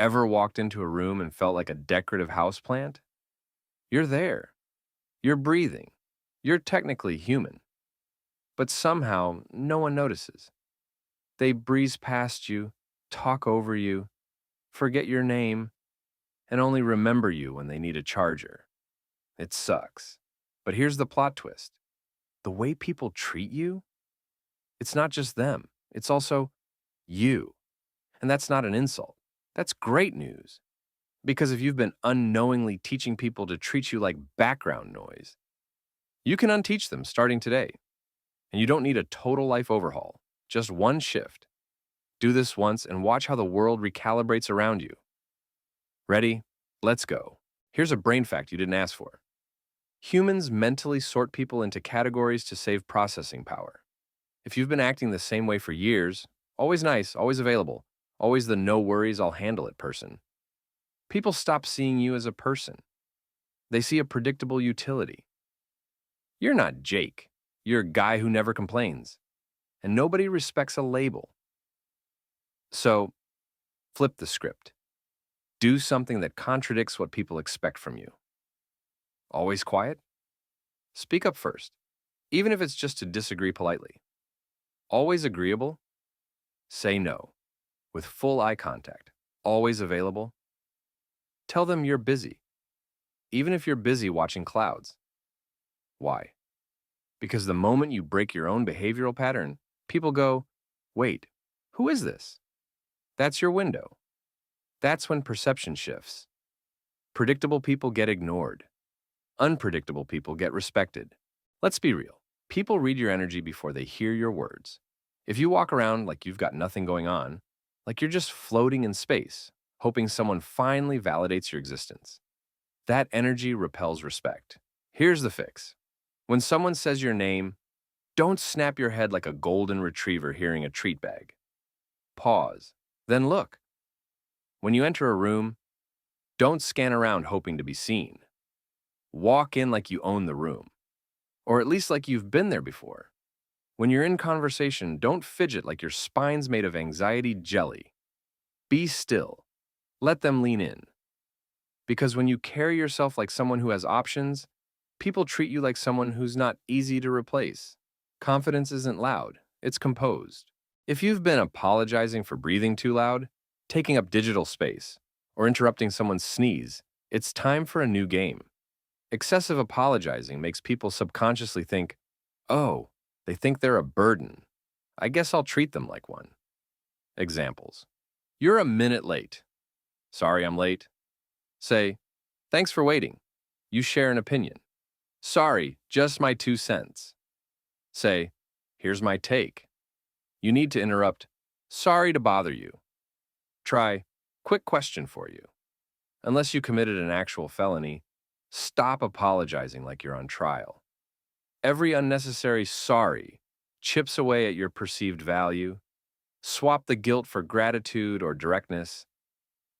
Ever walked into a room and felt like a decorative houseplant? You're there. You're breathing. You're technically human. But somehow, no one notices. They breeze past you, talk over you, forget your name, and only remember you when they need a charger. It sucks. But here's the plot twist. The way people treat you, it's not just them. It's also you. And that's not an insult. That's great news. Because if you've been unknowingly teaching people to treat you like background noise, you can unteach them starting today. And you don't need a total life overhaul, just one shift. Do this once and watch how the world recalibrates around you. Ready? Let's go. Here's a brain fact you didn't ask for. Humans mentally sort people into categories to save processing power. If you've been acting the same way for years, always nice, always available, always the no worries, I'll handle it person, people stop seeing you as a person. They see a predictable utility. You're not Jake. You're a guy who never complains. And nobody respects a label. So, flip the script. Do something that contradicts what people expect from you. Always quiet? Speak up first, even if it's just to disagree politely. Always agreeable? Say no, with full eye contact. Always available? Tell them you're busy, even if you're busy watching clouds. Why? Because the moment you break your own behavioral pattern, people go, wait, who is this? That's your window. That's when perception shifts. Predictable people get ignored. Unpredictable people get respected. Let's be real. People read your energy before they hear your words. If you walk around like you've got nothing going on, like you're just floating in space, hoping someone finally validates your existence, that energy repels respect. Here's the fix. When someone says your name, don't snap your head like a golden retriever hearing a treat bag. Pause. Then look. When you enter a room, don't scan around hoping to be seen. Walk in like you own the room, or at least like you've been there before. When you're in conversation, don't fidget like your spine's made of anxiety jelly. Be still. Let them lean in. Because when you carry yourself like someone who has options, people treat you like someone who's not easy to replace. Confidence isn't loud, it's composed. If you've been apologizing for breathing too loud, taking up digital space, or interrupting someone's sneeze, it's time for a new game. Excessive apologizing makes people subconsciously think, oh, they think they're a burden. I guess I'll treat them like one. Examples. You're a minute late. Sorry I'm late. Say, thanks for waiting. You share an opinion. Sorry, just my 2 cents. Say, here's my take. You need to interrupt. Sorry to bother you. Try, quick question for you. Unless you committed an actual felony, stop apologizing like you're on trial. Every unnecessary sorry chips away at your perceived value. Swap the guilt for gratitude or directness,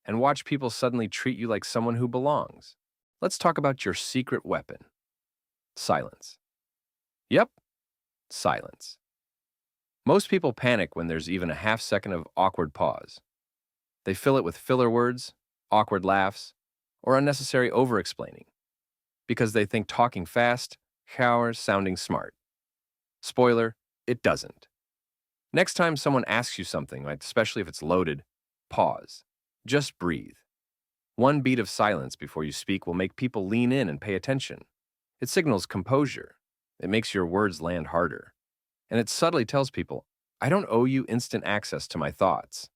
and watch people suddenly treat you like someone who belongs. Let's talk about your secret weapon. Silence. Yep, silence. Most people panic when there's even a half second of awkward pause. They fill it with filler words, awkward laughs, or unnecessary over-explaining, because they think talking fast cowers sounding smart. Spoiler, it doesn't. Next time someone asks you something, like especially if it's loaded, pause. Just breathe. One beat of silence before you speak will make people lean in and pay attention. It signals composure. It makes your words land harder. And it subtly tells people, I don't owe you instant access to my thoughts.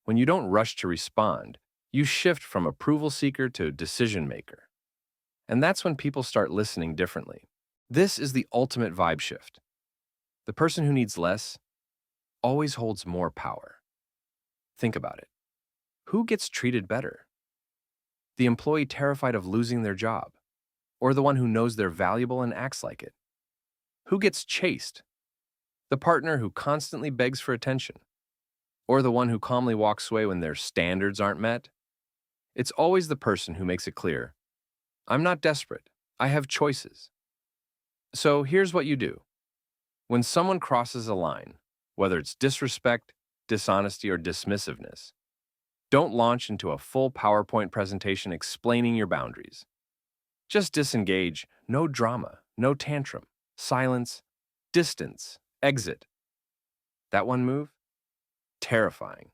When you don't rush to respond, you shift from approval seeker to decision maker. And that's when people start listening differently. This is the ultimate vibe shift. The person who needs less always holds more power. Think about it. Who gets treated better? The employee terrified of losing their job, or the one who knows they're valuable and acts like it? Who gets chased? The partner who constantly begs for attention, or the one who calmly walks away when their standards aren't met? It's always the person who makes it clear, I'm not desperate, I have choices. So here's what you do. When someone crosses a line, whether it's disrespect, dishonesty, or dismissiveness, Don't launch into a full PowerPoint presentation explaining your boundaries. Just disengage, no drama, no tantrum, silence, distance, exit. That one move? Terrifying.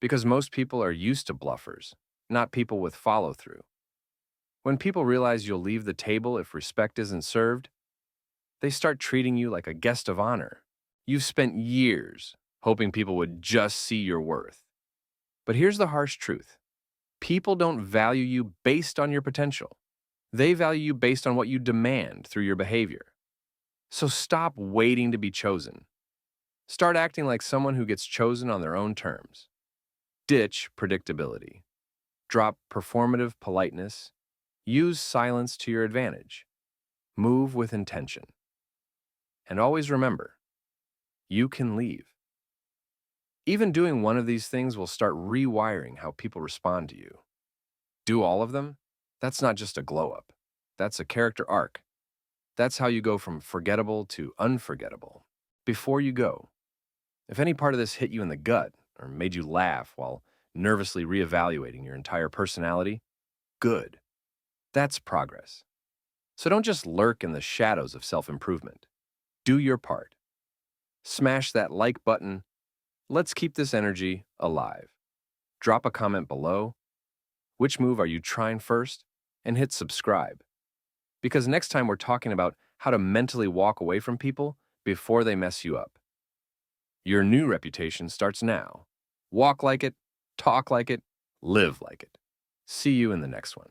Because most people are used to bluffers, not people with follow through. When people realize you'll leave the table if respect isn't served, they start treating you like a guest of honor. You've spent years hoping people would just see your worth. But here's the harsh truth. People don't value you based on your potential. They value you based on what you demand through your behavior. So stop waiting to be chosen. Start acting like someone who gets chosen on their own terms. Ditch predictability. Drop performative politeness. Use silence to your advantage. Move with intention. And always remember, you can leave. Even doing one of these things will start rewiring how people respond to you. Do all of them? That's not just a glow-up. That's a character arc. That's how you go from forgettable to unforgettable. Before you go, if any part of this hit you in the gut or made you laugh while nervously reevaluating your entire personality, good. That's progress. So don't just lurk in the shadows of self-improvement. Do your part. Smash that like button. Let's keep this energy alive. Drop a comment below. Which move are you trying first? And hit subscribe. Because next time we're talking about how to mentally walk away from people before they mess you up. Your new reputation starts now. Walk like it, talk like it, live like it. See you in the next one.